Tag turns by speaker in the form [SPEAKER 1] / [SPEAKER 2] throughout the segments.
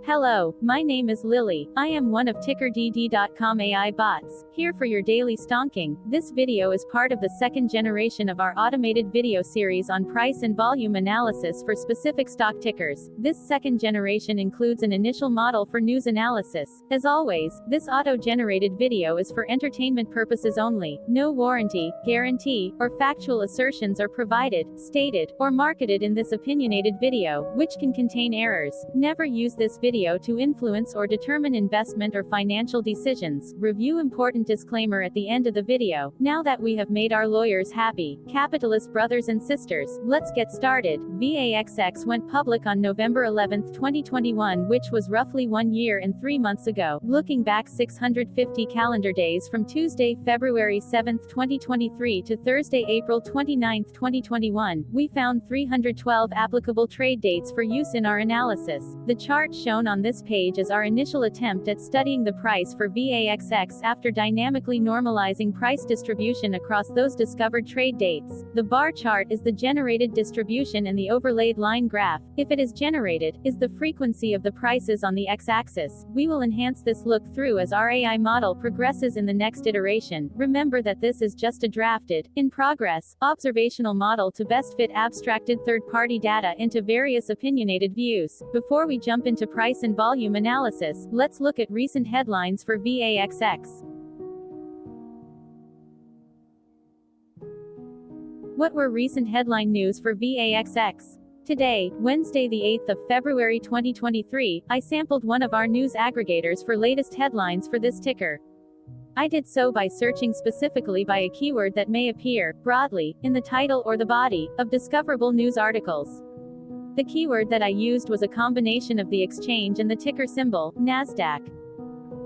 [SPEAKER 1] Hello, my name is Lily. I am one of TickerDD.com AI bots, here for your daily stonking. This video is part of the second generation of our automated video series on price and volume analysis for specific stock tickers. This second generation includes an initial model for news analysis. As always, this auto-generated video is for entertainment purposes only. No warranty, guarantee, or factual assertions are provided, stated, or marketed in this opinionated video, which can contain errors. Never use this video to influence or determine investment or financial decisions. Review important disclaimer at the end of the video. Now that we have made our lawyers happy, capitalist brothers and sisters, let's get started. VAXX went public on November 11, 2021, which was roughly 1 year and 3 months ago. Looking back 650 calendar days from Tuesday, February 7, 2023 to Thursday, April 29, 2021, we found 312 applicable trade dates for use in our analysis. The chart shown on this page is our initial attempt at studying the price for VAXX after dynamically normalizing price distribution across those discovered trade dates. The bar chart is the generated distribution and the overlaid line graph, if it is generated, is the frequency of the prices on the x-axis. We will enhance this look through as our AI model progresses in the next iteration. Remember that this is just a drafted, in progress, observational model to best fit abstracted third-party data into various opinionated views. Before we jump into price and volume analysis, let's look at recent headlines for VAXX. What were recent headline news for VAXX? Today, Wednesday the 8th of February 2023, I sampled one of our news aggregators for latest headlines for this ticker. I did so by searching specifically by a keyword that may appear, broadly, in the title or the body, of discoverable news articles. The keyword that I used was a combination of the exchange and the ticker symbol, NASDAQ.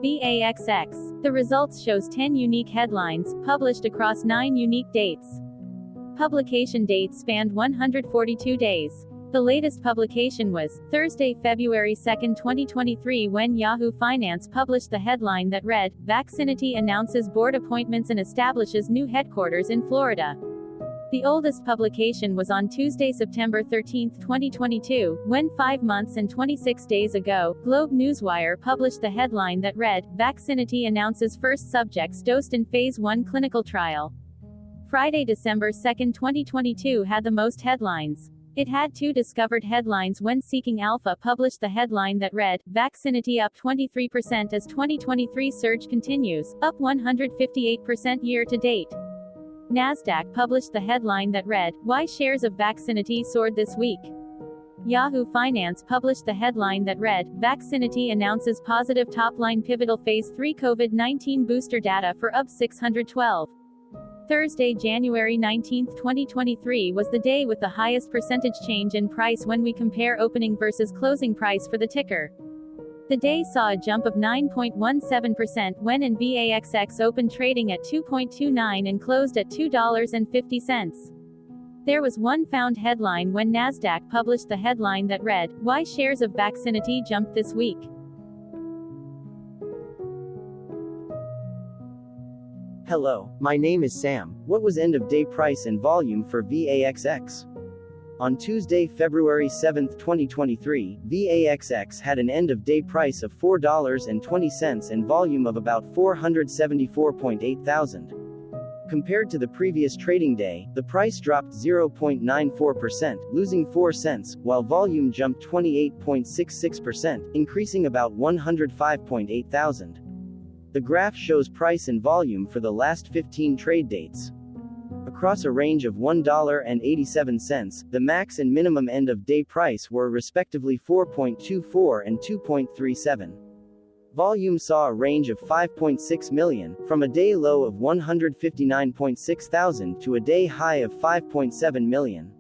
[SPEAKER 1] VAXX. The results shows 10 unique headlines, published across 9 unique dates. Publication dates spanned 142 days. The latest publication was Thursday, February 2, 2023, when Yahoo Finance published the headline that read, "VAXXinity announces board appointments and establishes new headquarters in Florida." The oldest publication was on Tuesday, September 13, 2022, when 5 months and 26 days ago, Globe Newswire published the headline that read, "VAXXinity announces first subjects dosed in Phase 1 clinical trial." Friday, December 2, 2022 had the most headlines. It had 2 discovered headlines when Seeking Alpha published the headline that read, "VAXXinity up 23% as 2023 surge continues, up 158% year to date." NASDAQ published the headline that read, "Why shares of VAXXinity soared this week." Yahoo Finance published the headline that read, "VAXXinity announces positive top-line pivotal Phase 3 COVID-19 booster data for UB 612. Thursday, January 19, 2023 was the day with the highest percentage change in price when we compare opening versus closing price for the ticker. The day saw a jump of 9.17% when VAXX opened trading at $2.29 and closed at $2.50. There was one found headline when NASDAQ published the headline that read, "Why shares of VAXXinity jumped this week."
[SPEAKER 2] Hello, my name is Sam. What was end-of-day price and volume for VAXX? On Tuesday, February 7, 2023, VAXX had an end-of-day price of $4.20 and volume of about 474.8 thousand. Compared to the previous trading day, the price dropped 0.94%, losing 4 cents, while volume jumped 28.66%, increasing about 105.8 thousand. The graph shows price and volume for the last 15 trade dates. Across a range of $1.87, the max and minimum end-of-day price were respectively 4.24 and 2.37. Volume saw a range of 5.6 million, from a day low of 159.6 thousand to a day high of 5.7 million.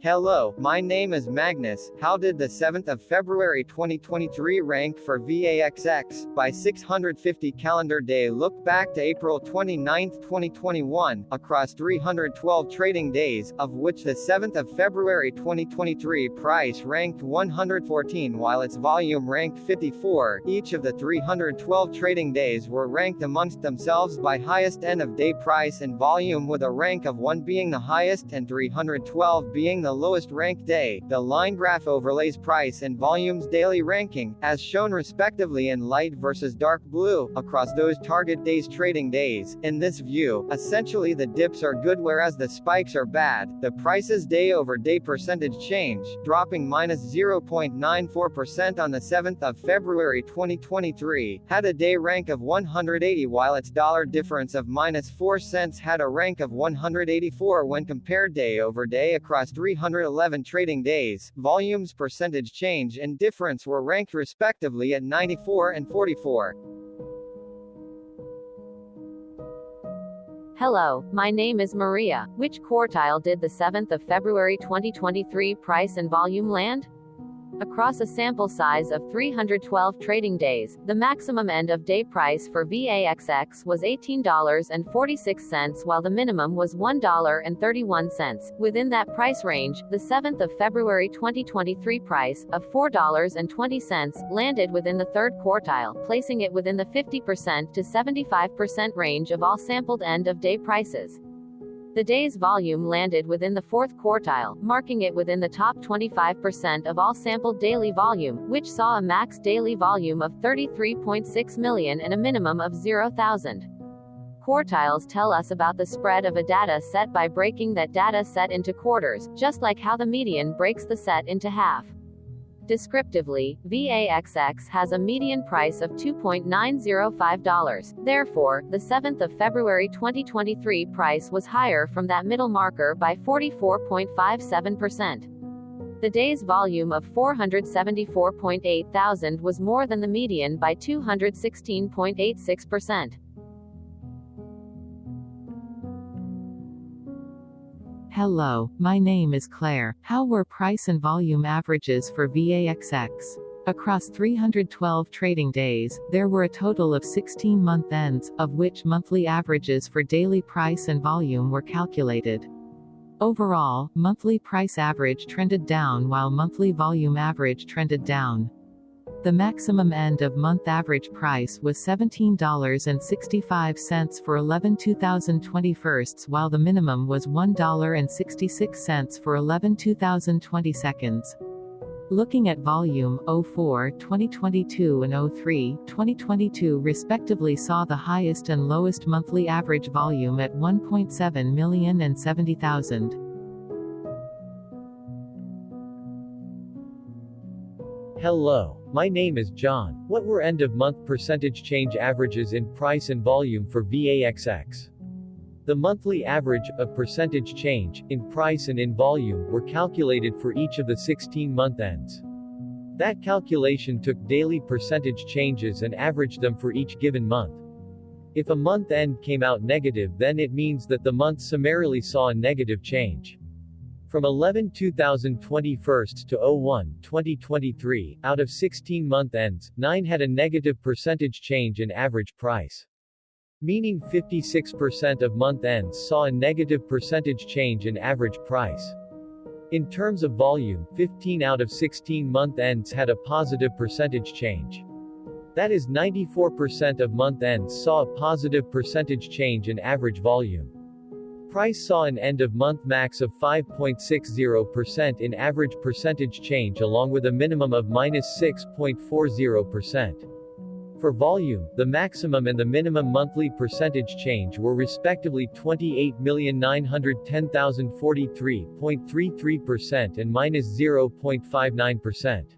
[SPEAKER 3] Hello, my name is Magnus. How did the 7th of February 2023 rank for VAXX by 650 calendar day? Look back to April 29, 2021, across 312 trading days, of which the 7th of February 2023 price ranked 114 while its volume ranked 54. Each of the 312 trading days were ranked amongst themselves by highest end of day price and volume, with a rank of 1 being the highest and 312 being the lowest ranked day. The line graph overlays price and volume's daily ranking, as shown respectively in light versus dark blue, across those target days trading days. In this view, essentially the dips are good whereas the spikes are bad. The price's day over day percentage change, dropping minus 0.94% on the 7th of February 2023, had a day rank of 180 while its dollar difference of minus 4 cents had a rank of 184 when compared day over day across 311 trading days. Volumes percentage change and difference were ranked respectively at 94 and 44.
[SPEAKER 4] Hello, my name is Maria. Which quartile did the 7th of February 2023 price and volume land? Across a sample size of 312 trading days, the maximum end-of-day price for VAXX was $18.46 while the minimum was $1.31. Within that price range, the 7th of February 2023 price, of $4.20, landed within the third quartile, placing it within the 50% to 75% range of all sampled end-of-day prices. The day's volume landed within the fourth quartile, marking it within the top 25% of all sampled daily volume, which saw a max daily volume of 33.6 million and a minimum of 0,000. Quartiles tell us about the spread of a data set by breaking that data set into quarters, just like how the median breaks the set into half. Descriptively, VAXX has a median price of $2.905. Therefore, the 7th of February 2023 price was higher from that middle marker by 44.57%. The day's volume of 474.8 thousand was more than the median by 216.86%.
[SPEAKER 5] Hello, my name is Claire. How were price and volume averages for VAXX? Across 312 trading days, there were a total of 16 month ends, of which monthly averages for daily price and volume were calculated. Overall, monthly price average trended down while monthly volume average trended down. The maximum end-of-month average price was $17.65 for 11/2021, while the minimum was $1.66 for 11/2022. Looking at volume, 04, 2022 and 03, 2022 respectively saw the highest and lowest monthly average volume at 1.7 million and 70,000.
[SPEAKER 6] Hello, my name is John. What were end-of-month percentage change averages in price and volume for VAXX? The monthly average of percentage change in price and in volume were calculated for each of the 16 month ends. That calculation took daily percentage changes and averaged them for each given month. If a month end came out negative, then it means that the month summarily saw a negative change. From 11/2021 to 01/2023, out of 16 month ends, 9 had a negative percentage change in average price. Meaning 56% of month ends saw a negative percentage change in average price. In terms of volume, 15 out of 16 month ends had a positive percentage change. That is 94% of month ends saw a positive percentage change in average volume. Price saw an end-of-month max of 5.60% in average percentage change along with a minimum of minus 6.40%. For volume, the maximum and the minimum monthly percentage change were respectively 28,910,043.33% and minus 0.59%.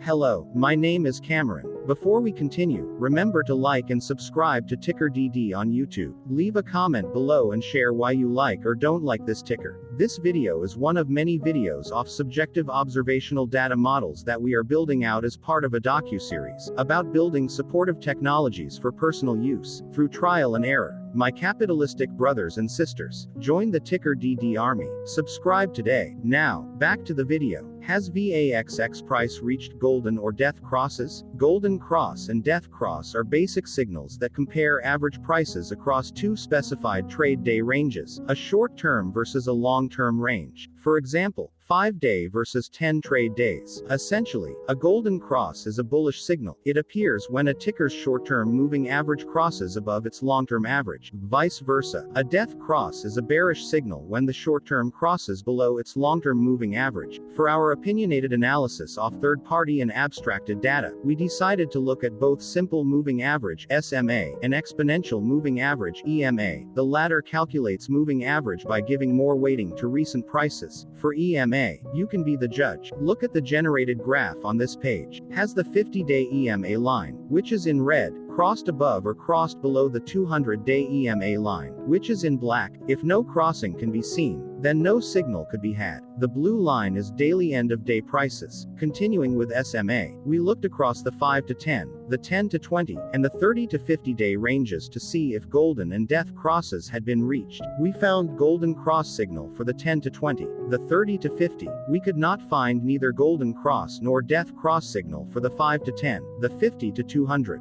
[SPEAKER 7] Hello, my name is Cameron. Before we continue, remember to like and subscribe to TickerDD on YouTube. Leave a comment below and share why you like or don't like this ticker. This video is one of many videos off subjective observational data models that we are building out as part of a docu-series about building supportive technologies for personal use, through trial and error. my capitalistic brothers and sisters. Join the TickerDD army. Subscribe today. Now, back to the video. Has VAXX price reached golden or death crosses? Golden cross and death cross are basic signals that compare average prices across two specified trade day ranges, a short-term versus a long-term range. For example, 5-day versus 10 trade days. Essentially, a golden cross is a bullish signal. It appears when a ticker's short-term moving average crosses above its long-term average. Vice versa, a death cross is a bearish signal when the short-term crosses below its long-term moving average. For our opinionated analysis off third-party and abstracted data, we decided to look at both simple moving average (SMA) and exponential moving average (EMA). The latter calculates moving average by giving more weighting to recent prices. For EMA, you can be the judge. Look at the generated graph on this page. Has the 50-day EMA line, which is in red, crossed above or crossed below the 200-day EMA line, which is in black? If no crossing can be seen, then no signal could be had. The blue line is daily end-of-day prices. Continuing with SMA, we looked across the 5 to 10, the 10 to 20, and the 30 to 50-day ranges to see if golden and death crosses had been reached. We found golden cross signal for the 10 to 20, the 30 to 50. We could not find neither golden cross nor death cross signal for the 5 to 10, the 50 to 200.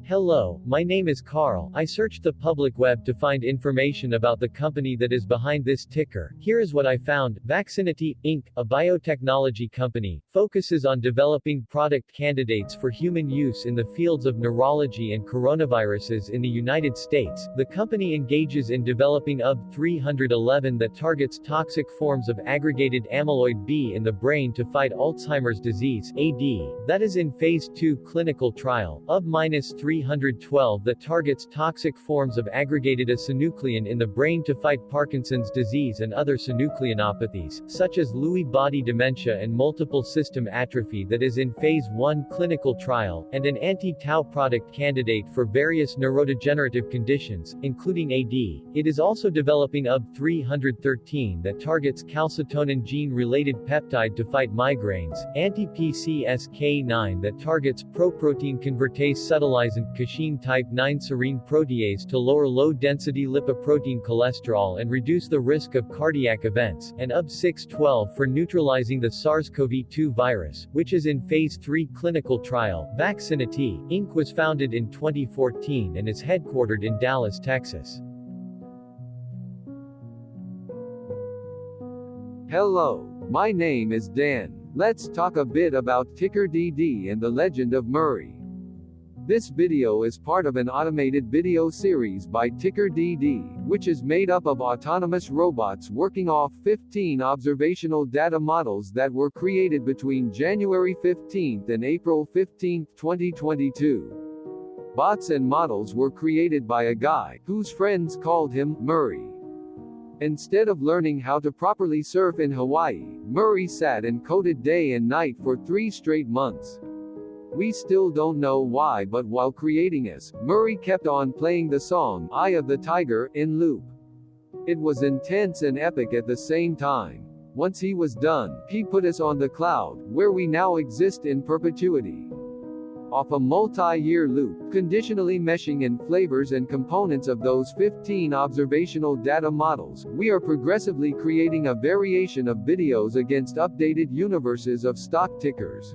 [SPEAKER 6] Hello, my name is Carl. I searched the public web to find information about the company that is behind this ticker. Here is what I found. VAXXinity, Inc., a biotechnology company, focuses on developing product candidates for human use in the fields of neurology and coronaviruses in the United States. The company engages in developing UB311 that targets toxic forms of aggregated amyloid B in the brain to fight Alzheimer's disease, AD. That is in Phase 2 clinical trial. UB-311 that targets toxic forms of aggregated A-synuclein in the brain to fight Parkinson's disease and other synucleinopathies, such as Lewy body dementia and multiple system atrophy, that is in Phase 1 clinical trial, and an anti-tau product candidate for various neurodegenerative conditions, including AD. It is also developing UB313 that targets calcitonin gene-related peptide to fight migraines, anti-PCSK9 that targets proprotein convertase subtilizant casein type 9 serine protease to lower low-density lipoprotein cholesterol and reduce the risk of cardiac events, and UB612 for neutralizing the SARS-CoV-2 virus, which is in Phase 3 clinical trial. VAXXinity, Inc. was founded in 2014 and is headquartered in Dallas, Texas.
[SPEAKER 8] Hello, my name is Dan. Let's talk a bit about TickerDD and the Legend of Murray. This video is part of an automated video series by TickerDD, which is made up of autonomous robots working off 15 observational data models that were created between January 15 and April 15, 2022. Bots and models were created by a guy, whose friends called him Murray. Instead of learning how to properly surf in Hawaii, Murray sat and coded day and night for 3 straight months. We still don't know why, but while creating us, Murray kept on playing the song, Eye of the Tiger, in loop. It was intense and epic at the same time. Once he was done, he put us on the cloud, where we now exist in perpetuity. Off a multi-year loop, conditionally meshing in flavors and components of those 15 observational data models, we are progressively creating a variation of videos against updated universes of stock tickers.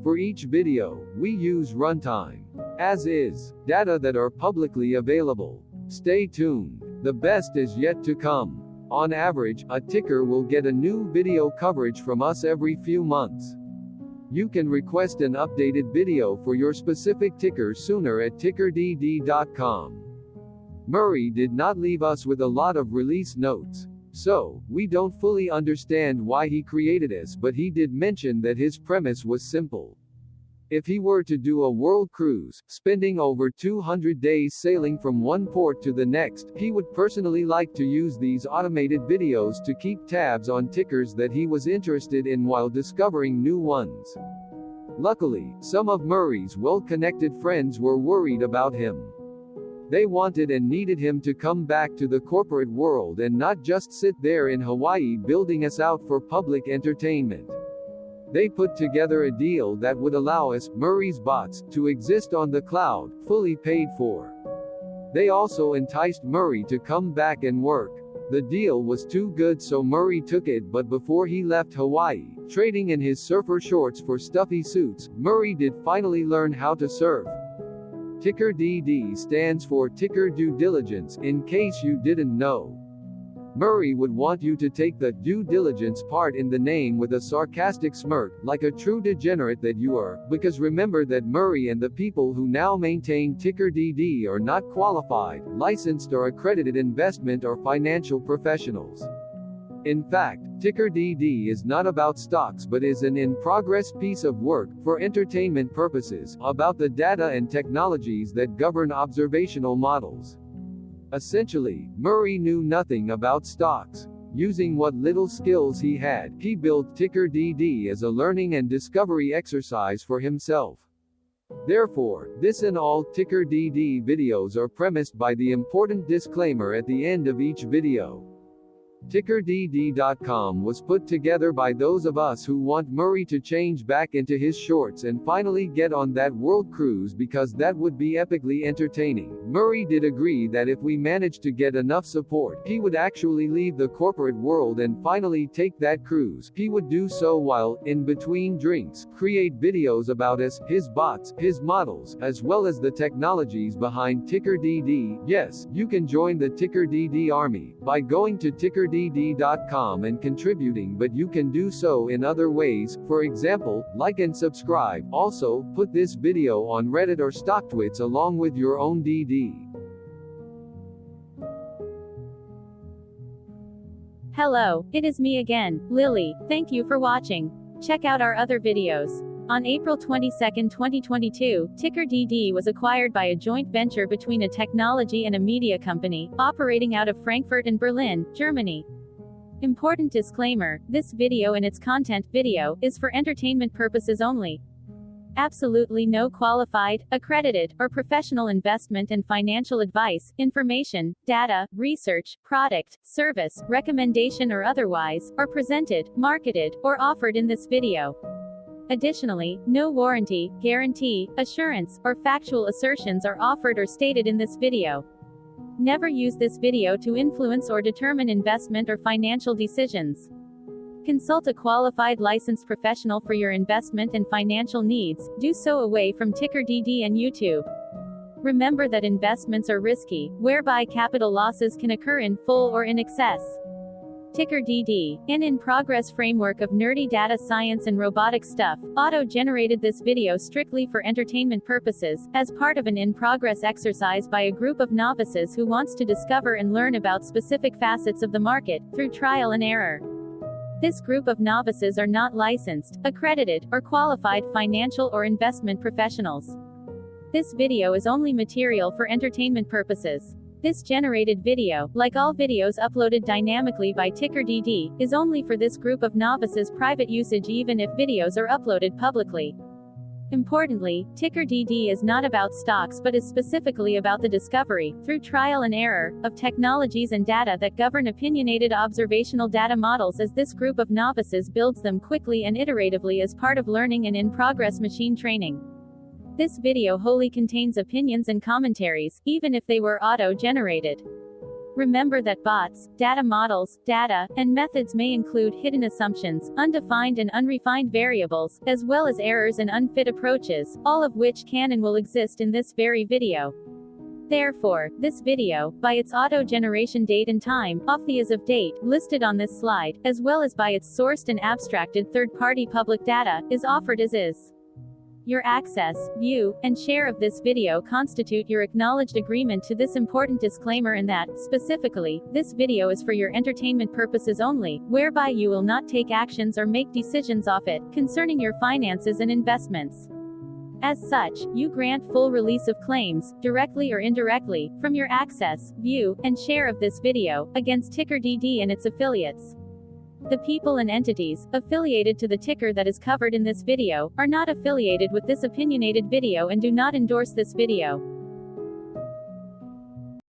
[SPEAKER 8] For each video, we use runtime, as is, data that are publicly available. Stay tuned. The best is yet to come. On average, a ticker will get a new video coverage from us every few months. You can request an updated video for your specific ticker sooner at TickerDD.com. Murray did not leave us with a lot of release notes. So, we don't fully understand why he created us, but he did mention that his premise was simple. If he were to do a world cruise, spending over 200 days sailing from one port to the next, he would personally like to use these automated videos to keep tabs on tickers that he was interested in while discovering new ones. Luckily, some of Murray's well-connected friends were worried about him. They wanted and needed him to come back to the corporate world and not just sit there in Hawaii building us out for public entertainment. They put together a deal that would allow us, Murray's bots, to exist on the cloud, fully paid for. They also enticed Murray to come back and work. The deal was too good, so Murray took it, but before he left Hawaii, trading in his surfer shorts for stuffy suits, Murray did finally learn how to surf. TickerDD stands for Ticker Due Diligence, in case you didn't know. Murray would want you to take the due diligence part in the name with a sarcastic smirk, like a true degenerate that you are, because remember that Murray and the people who now maintain TickerDD are not qualified, licensed or accredited investment or financial professionals. In fact, TickerDD is not about stocks but is an in-progress piece of work, for entertainment purposes, about the data and technologies that govern observational models. Essentially, Murray knew nothing about stocks. Using what little skills he had, he built TickerDD as a learning and discovery exercise for himself. Therefore, this and all TickerDD videos are premised by the important disclaimer at the end of each video. TickerDD.com was put together by those of us who want Murray to change back into his shorts and finally get on that world cruise, because that would be epically entertaining. Murray did agree that if we managed to get enough support, he would actually leave the corporate world and finally take that cruise. He would do so while, in between drinks, create videos about us, his bots, his models, as well as the technologies behind TickerDD. Yes, you can join the TickerDD army by going to TickerDD.com and contributing, but you can do so in other ways, for example, like and subscribe. Also, put this video on Reddit or StockTwits along with your own DD.
[SPEAKER 1] Hello, it is me again, Lily. Thank you for watching. Check out our other videos. On April 22, 2022, TickerDD was acquired by a joint venture between a technology and a media company, operating out of Frankfurt and Berlin, Germany. Important disclaimer, this video and its content video is for entertainment purposes only. Absolutely no qualified, accredited, or professional investment and financial advice, information, data, research, product, service, recommendation or otherwise, are presented, marketed, or offered in this video. Additionally, no warranty, guarantee, assurance, or factual assertions are offered or stated in this video. Never use this video to influence or determine investment or financial decisions. Consult a qualified licensed professional for your investment and financial needs. Do so away from TickerDD and YouTube. Remember that investments are risky, whereby capital losses can occur in full or in excess. TickerDD, an in-progress framework of nerdy data science and robotic stuff, auto-generated this video strictly for entertainment purposes, as part of an in-progress exercise by a group of novices who wants to discover and learn about specific facets of the market, through trial and error. This group of novices are not licensed, accredited, or qualified financial or investment professionals. This video is only material for entertainment purposes. This generated video, like all videos uploaded dynamically by TickerDD, is only for this group of novices' private usage even if videos are uploaded publicly. Importantly, TickerDD is not about stocks but is specifically about the discovery, through trial and error, of technologies and data that govern opinionated observational data models as this group of novices builds them quickly and iteratively as part of learning and in-progress machine training. This video wholly contains opinions and commentaries, even if they were auto-generated. Remember that bots, data models, data, and methods may include hidden assumptions, undefined and unrefined variables, as well as errors and unfit approaches, all of which can and will exist in this very video. Therefore, this video, by its auto-generation date and time, off the as of date, listed on this slide, as well as by its sourced and abstracted third-party public data, is offered as is. Your access, view, and share of this video constitute your acknowledged agreement to this important disclaimer, and that, specifically, this video is for your entertainment purposes only, whereby you will not take actions or make decisions off it, concerning your finances and investments. As such, you grant full release of claims, directly or indirectly, from your access, view, and share of this video, against TickerDD and its affiliates. The people and entities affiliated to the ticker that is covered in this video are not affiliated with this opinionated video and do not endorse this video.